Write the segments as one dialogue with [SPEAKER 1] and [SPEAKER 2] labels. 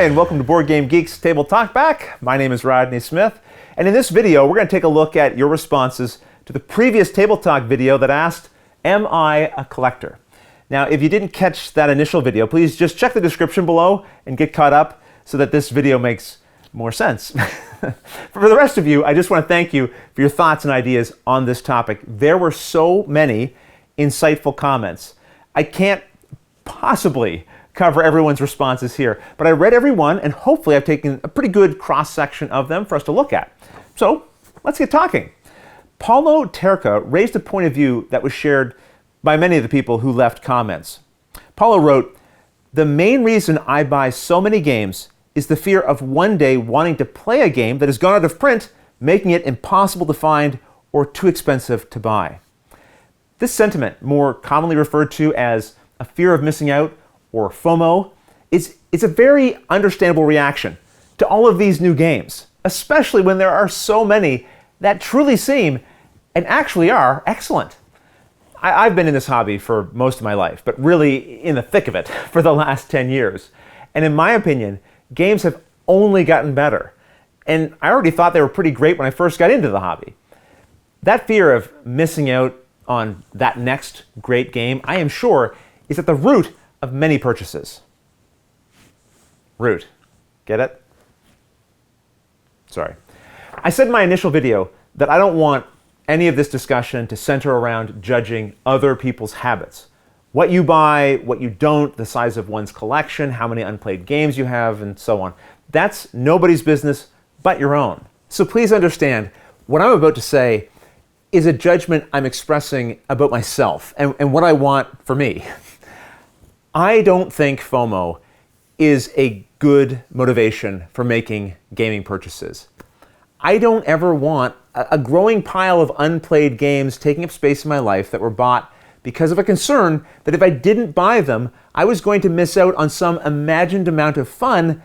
[SPEAKER 1] and welcome to Board Game Geeks Table Talkback. My name is Rodney Smith, and in this video, we're going to take a look at your responses to the previous Table Talk video that asked, "Am I a collector?" Now, if you didn't catch that initial video, please just check the description below and get caught up so that this video makes more sense. For the rest of you, I just want to thank you for your thoughts and ideas on this topic. There were so many insightful comments. I can't possibly cover everyone's responses here, but I read every one, and hopefully I've taken a pretty good cross-section of them for us to look at. So let's get talking. Paulo Terca raised a point of view that was shared by many of the people who left comments. Paulo wrote, "The main reason I buy so many games is the fear of one day wanting to play a game that has gone out of print, making it impossible to find or too expensive to buy." This sentiment, more commonly referred to as a fear of missing out or FOMO, it's a very understandable reaction to all of these new games, especially when there are so many that truly seem and actually are excellent. I've been in this hobby for most of my life, but really in the thick of it for the last 10 years. And in my opinion, games have only gotten better. And I already thought they were pretty great when I first got into the hobby. That fear of missing out on that next great game, I am sure, is at the root of many purchases. Root. Get it? Sorry. I said in my initial video that I don't want any of this discussion to center around judging other people's habits. What you buy, what you don't, the size of one's collection, how many unplayed games you have, and so on. That's nobody's business but your own. So please understand, what I'm about to say is a judgment I'm expressing about myself and what I want for me. I don't think FOMO is a good motivation for making gaming purchases. I don't ever want a growing pile of unplayed games taking up space in my life that were bought because of a concern that if I didn't buy them, I was going to miss out on some imagined amount of fun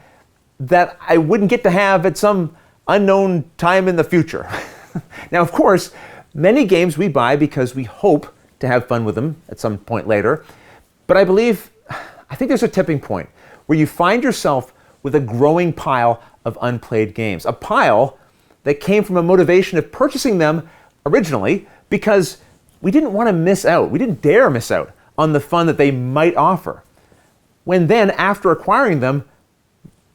[SPEAKER 1] that I wouldn't get to have at some unknown time in the future. Now, of course, many games we buy because we hope to have fun with them at some point later, but I think there's a tipping point where you find yourself with a growing pile of unplayed games, a pile that came from a motivation of purchasing them originally because we didn't want to miss out, we didn't dare miss out on the fun that they might offer. When then, after acquiring them,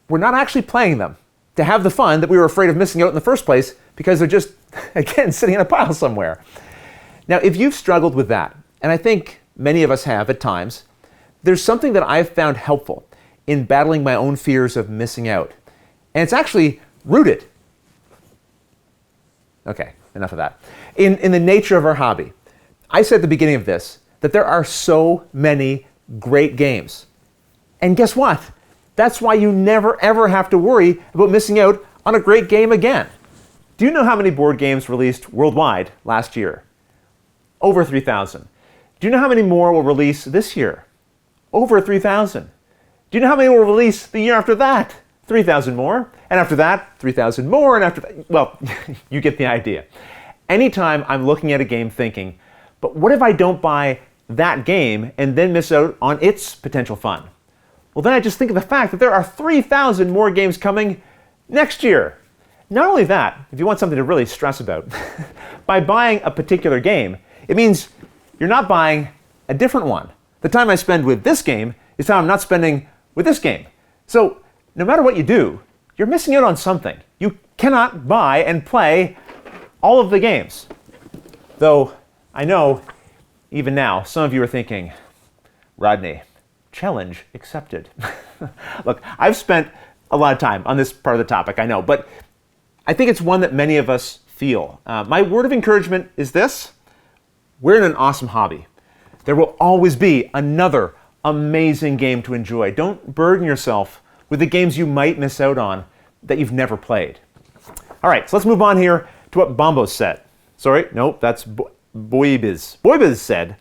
[SPEAKER 1] we're not actually playing them to have the fun that we were afraid of missing out in the first place because they're just, again, sitting in a pile somewhere. Now, if you've struggled with that, and I think many of us have at times, there's something that I've found helpful in battling my own fears of missing out. And it's actually rooted, okay, enough of that, in the nature of our hobby. I said at the beginning of this that there are so many great games. And guess what? That's why you never ever have to worry about missing out on a great game again. Do you know how many board games released worldwide last year? Over 3,000. Do you know how many more will release this year? Over 3,000. Do you know how many will release the year after that? 3,000 more. And after that, 3,000 more. And after that, well, you get the idea. Anytime I'm looking at a game thinking, but what if I don't buy that game and then miss out on its potential fun? Well, then I just think of the fact that there are 3,000 more games coming next year. Not only that, if you want something to really stress about, by buying a particular game, it means you're not buying a different one. The time I spend with this game is time I'm not spending with this game. So no matter what you do, you're missing out on something. You cannot buy and play all of the games. Though I know, even now, some of you are thinking, Rodney, challenge accepted. Look, I've spent a lot of time on this part of the topic, I know, but I think it's one that many of us feel. My word of encouragement is this: we're in an awesome hobby. There will always be another amazing game to enjoy. Don't burden yourself with the games you might miss out on that you've never played. All right, so let's move on here to what Bombos said. Sorry, nope, that's Boybiz. Boybiz said,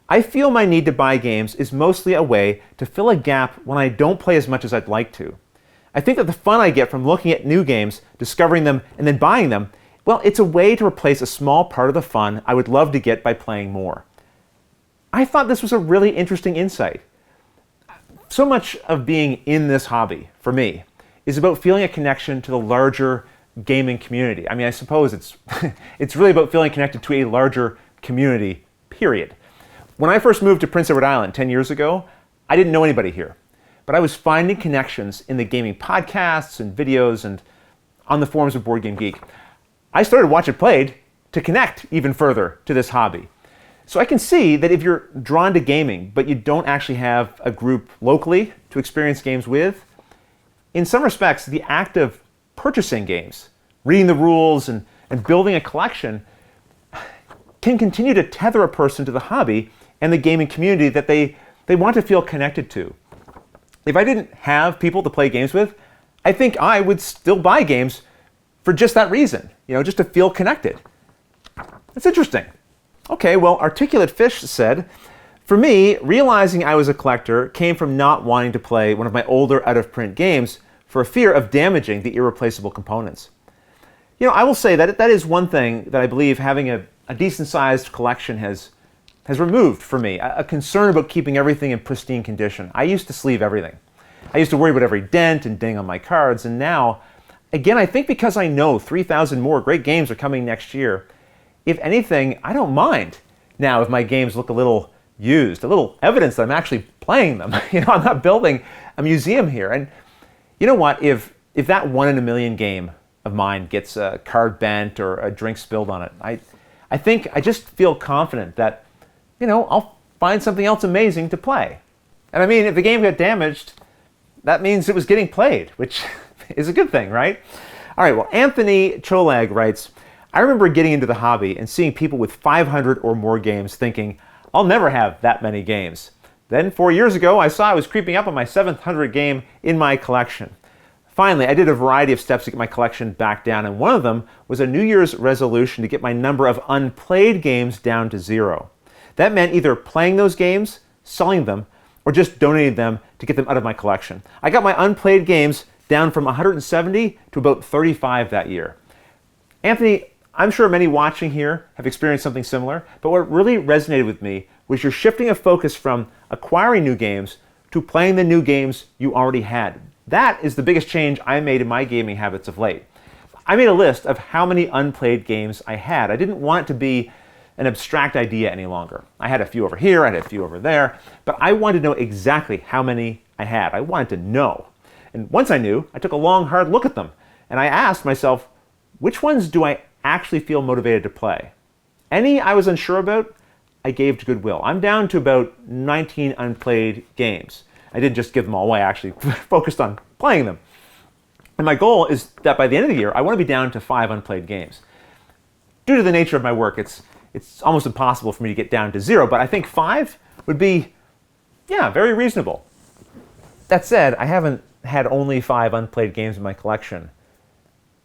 [SPEAKER 1] "I feel my need to buy games is mostly a way to fill a gap when I don't play as much as I'd like to. I think that the fun I get from looking at new games, discovering them, and then buying them, well, it's a way to replace a small part of the fun I would love to get by playing more." I thought this was a really interesting insight. So much of being in this hobby, for me, is about feeling a connection to the larger gaming community. I mean, I suppose it's, it's really about feeling connected to a larger community, period. When I first moved to Prince Edward Island 10 years ago, I didn't know anybody here. But I was finding connections in the gaming podcasts and videos and on the forums of Board Game Geek. I started Watch It Played to connect even further to this hobby. So I can see that if you're drawn to gaming, but you don't actually have a group locally to experience games with, in some respects, the act of purchasing games, reading the rules, and building a collection can continue to tether a person to the hobby and the gaming community that they want to feel connected to. If I didn't have people to play games with, I think I would still buy games for just that reason, just to feel connected. That's interesting. Okay, well, Articulate Fish said, for me, realizing I was a collector came from not wanting to play one of my older out-of-print games for a fear of damaging the irreplaceable components. I will say that is one thing that I believe having a decent-sized collection has removed for me, a concern about keeping everything in pristine condition. I used to sleeve everything. I used to worry about every dent and ding on my cards, and now, again, I think because I know 3,000 more great games are coming next year, if anything, I don't mind now if my games look a little used, a little evidence that I'm actually playing them. I'm not building a museum here. And you know what? If that 1 in a million game of mine gets a card bent or a drink spilled on it, I think I just feel confident that, I'll find something else amazing to play. And I mean, if the game got damaged, that means it was getting played, which is a good thing, right? All right, well, Anthony Cholag writes, I remember getting into the hobby and seeing people with 500 or more games thinking, I'll never have that many games. Then 4 years ago, I saw I was creeping up on my 700th game in my collection. Finally, I did a variety of steps to get my collection back down, and one of them was a New Year's resolution to get my number of unplayed games down to 0. That meant either playing those games, selling them, or just donating them to get them out of my collection. I got my unplayed games down from 170 to about 35 that year. Anthony, I'm sure many watching here have experienced something similar, but what really resonated with me was your shifting of focus from acquiring new games to playing the new games you already had. That is the biggest change I made in my gaming habits of late. I made a list of how many unplayed games I had. I didn't want it to be an abstract idea any longer. I had a few over here, I had a few over there, but I wanted to know exactly how many I had. I wanted to know. And once I knew, I took a long, hard look at them, and I asked myself, which ones do I actually feel motivated to play? Any I was unsure about, I gave to Goodwill. I'm down to about 19 unplayed games. I didn't just give them all away, I actually focused on playing them. And my goal is that by the end of the year, I want to be down to 5 unplayed games. Due to the nature of my work, it's almost impossible for me to get down to 0, but I think 5 would be, very reasonable. That said, I haven't had only 5 unplayed games in my collection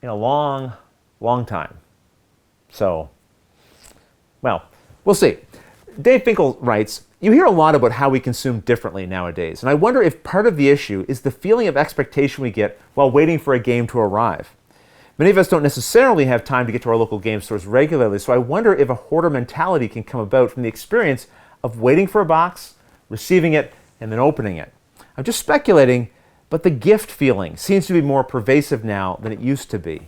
[SPEAKER 1] in a long, long time. So, well, we'll see. Dave Finkel writes, you hear a lot about how we consume differently nowadays, and I wonder if part of the issue is the feeling of expectation we get while waiting for a game to arrive. Many of us don't necessarily have time to get to our local game stores regularly, so I wonder if a hoarder mentality can come about from the experience of waiting for a box, receiving it, and then opening it. I'm just speculating, but the gift feeling seems to be more pervasive now than it used to be.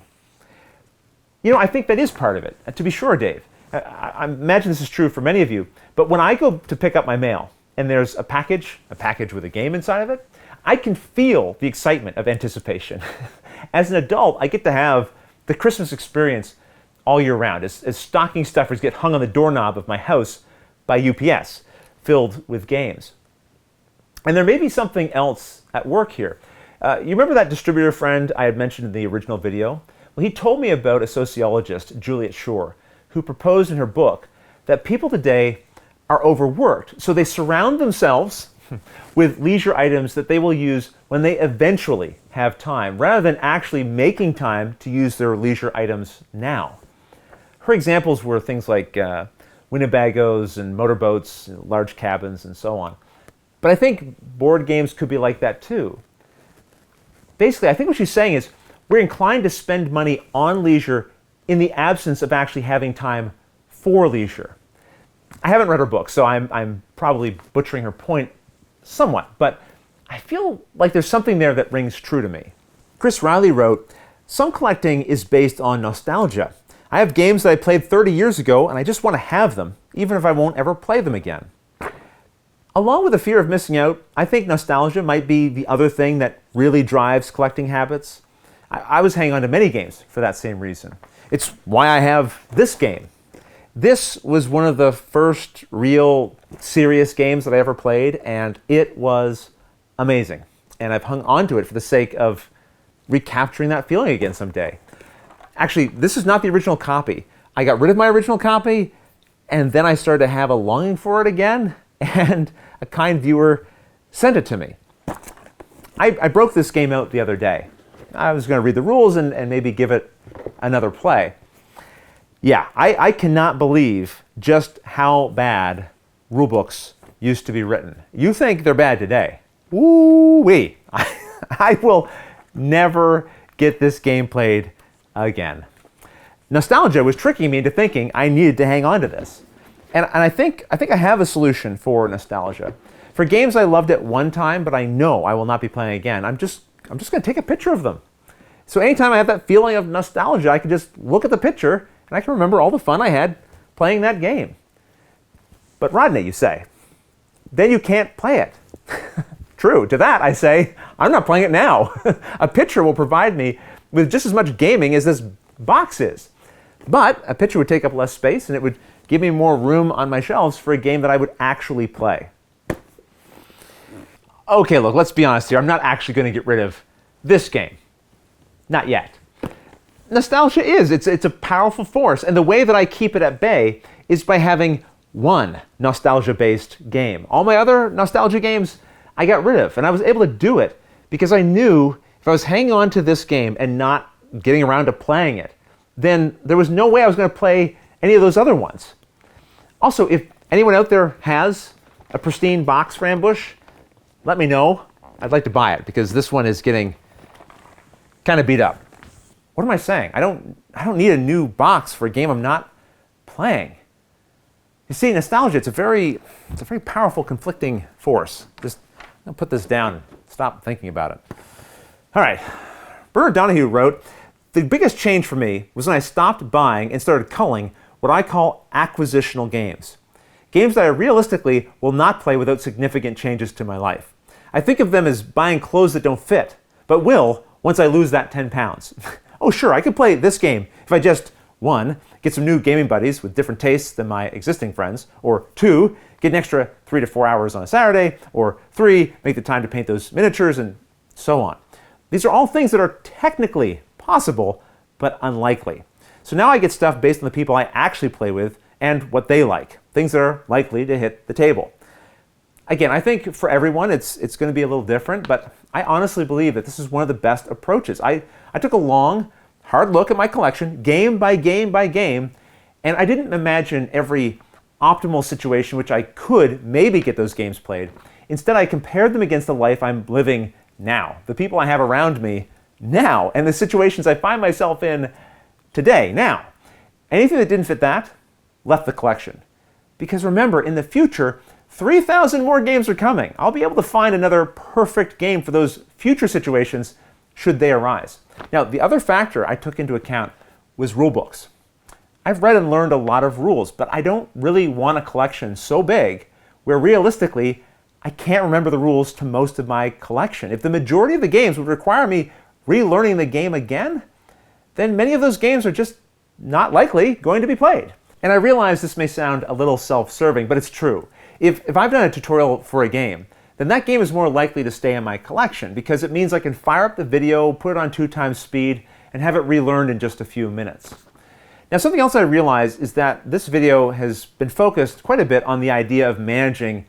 [SPEAKER 1] I think that is part of it, to be sure, Dave. I imagine this is true for many of you, but when I go to pick up my mail and there's a package with a game inside of it, I can feel the excitement of anticipation. As an adult, I get to have the Christmas experience all year round as stocking stuffers get hung on the doorknob of my house by UPS, filled with games. And there may be something else at work here. You remember that distributor friend I had mentioned in the original video? Well, he told me about a sociologist, Juliet Schor, who proposed in her book that people today are overworked, so they surround themselves with leisure items that they will use when they eventually have time, rather than actually making time to use their leisure items now. Her examples were things like Winnebagos and motorboats, large cabins, and so on. But I think board games could be like that too. Basically, I think what she's saying is we're inclined to spend money on leisure in the absence of actually having time for leisure. I haven't read her book, so I'm probably butchering her point somewhat, but I feel like there's something there that rings true to me. Chris Riley wrote, "Some collecting is based on nostalgia. I have games that I played 30 years ago and I just want to have them, even if I won't ever play them again." Along with the fear of missing out, I think nostalgia might be the other thing that really drives collecting habits. I was hanging on to many games for that same reason. It's why I have this game. This was one of the first real serious games that I ever played, and it was amazing. And I've hung on to it for the sake of recapturing that feeling again someday. Actually, this is not the original copy. I got rid of my original copy, and then I started to have a longing for it again, and a kind viewer sent it to me. I broke this game out the other day. I was going to read the rules and maybe give it another play. Yeah, I cannot believe just how bad rulebooks used to be written. You think they're bad today. Woo-wee. I will never get this game played again. Nostalgia was tricking me into thinking I needed to hang on to this. And I think I have a solution for nostalgia. For games I loved at one time, but I know I will not be playing again, I'm just going to take a picture of them. So anytime I have that feeling of nostalgia, I can just look at the picture and I can remember all the fun I had playing that game. But Rodney, you say, then you can't play it. True. To that I say, I'm not playing it now. A picture will provide me with just as much gaming as this box is. But a picture would take up less space and it would give me more room on my shelves for a game that I would actually play. Okay, look, let's be honest here. I'm not actually going to get rid of this game. Not yet. Nostalgia it's a powerful force, and the way that I keep it at bay is by having one nostalgia-based game. All my other nostalgia games I got rid of, and I was able to do it because I knew if I was hanging on to this game and not getting around to playing it, then there was no way I was going to play any of those other ones. Also, if anyone out there has a pristine box for Ambush, let me know. I'd like to buy it because this one is getting kind of beat up. What am I saying? I don't need a new box for a game I'm not playing. You see, nostalgia, it's a very powerful, conflicting force. Just I'll put this down and stop thinking about it. All right. Bernard Donahue wrote, "The biggest change for me was when I stopped buying and started culling what I call acquisitional games. Games that I realistically will not play without significant changes to my life. I think of them as buying clothes that don't fit, but will once I lose that 10 pounds. Oh sure, I could play this game if I just, 1, get some new gaming buddies with different tastes than my existing friends, or 2, get an extra 3 to 4 hours on a Saturday, or 3, make the time to paint those miniatures, and so on. These are all things that are technically possible, but unlikely. So now I get stuff based on the people I actually play with and what they like, things that are likely to hit the table. Again, I think for everyone it's going to be a little different, but I honestly believe that this is one of the best approaches. I took a long, hard look at my collection, game by game by game, and I didn't imagine every optimal situation which I could maybe get those games played. Instead, I compared them against the life I'm living now, the people I have around me now, and the situations I find myself in today, now. Anything that didn't fit that, left the collection. Because remember, in the future, 3,000 more games are coming. I'll be able to find another perfect game for those future situations should they arise. Now, the other factor I took into account was rulebooks. I've read and learned a lot of rules, but I don't really want a collection so big where realistically I can't remember the rules to most of my collection. If the majority of the games would require me relearning the game again, then many of those games are just not likely going to be played. And I realize this may sound a little self-serving, but it's true. If I've done a tutorial for a game, then that game is more likely to stay in my collection because it means I can fire up the video, put it on 2 times speed, and have it relearned in just a few minutes. Now, something else I realized is that this video has been focused quite a bit on the idea of managing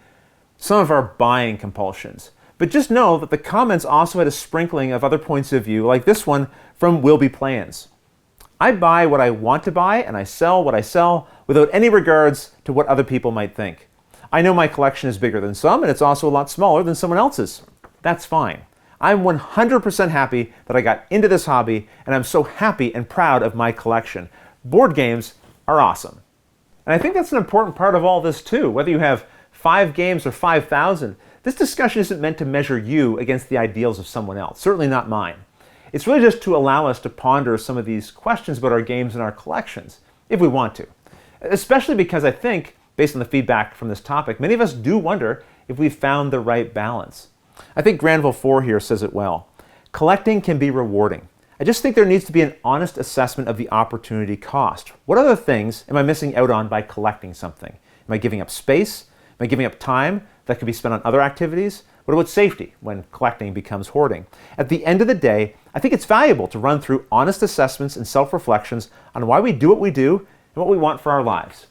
[SPEAKER 1] some of our buying compulsions. But just know that the comments also had a sprinkling of other points of view, like this one from Will Be Plans. I buy what I want to buy and I sell what I sell without any regards to what other people might think. I know my collection is bigger than some and it's also a lot smaller than someone else's. That's fine. I'm 100% happy that I got into this hobby and I'm so happy and proud of my collection. Board games are awesome. And I think that's an important part of all this too. Whether you have 5 games or 5,000, this discussion isn't meant to measure you against the ideals of someone else, certainly not mine. It's really just to allow us to ponder some of these questions about our games and our collections, if we want to. Especially because I think, based on the feedback from this topic, many of us do wonder if we've found the right balance. I think Granville 4 here says it well. Collecting can be rewarding. I just think there needs to be an honest assessment of the opportunity cost. What other things am I missing out on by collecting something? Am I giving up space? Am I giving up time that could be spent on other activities? What about safety when collecting becomes hoarding? At the end of the day, I think it's valuable to run through honest assessments and self-reflections on why we do what we do and what we want for our lives.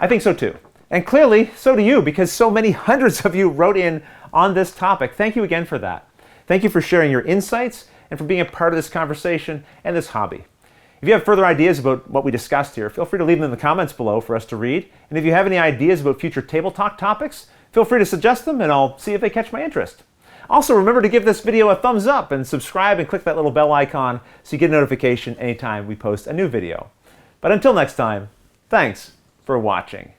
[SPEAKER 1] I think so too. And clearly, so do you, because so many hundreds of you wrote in on this topic. Thank you again for that. Thank you for sharing your insights and for being a part of this conversation and this hobby. If you have further ideas about what we discussed here, feel free to leave them in the comments below for us to read. And if you have any ideas about future Table Talk topics, feel free to suggest them and I'll see if they catch my interest. Also, remember to give this video a thumbs up and subscribe and click that little bell icon so you get a notification anytime we post a new video. But until next time, thanks for watching.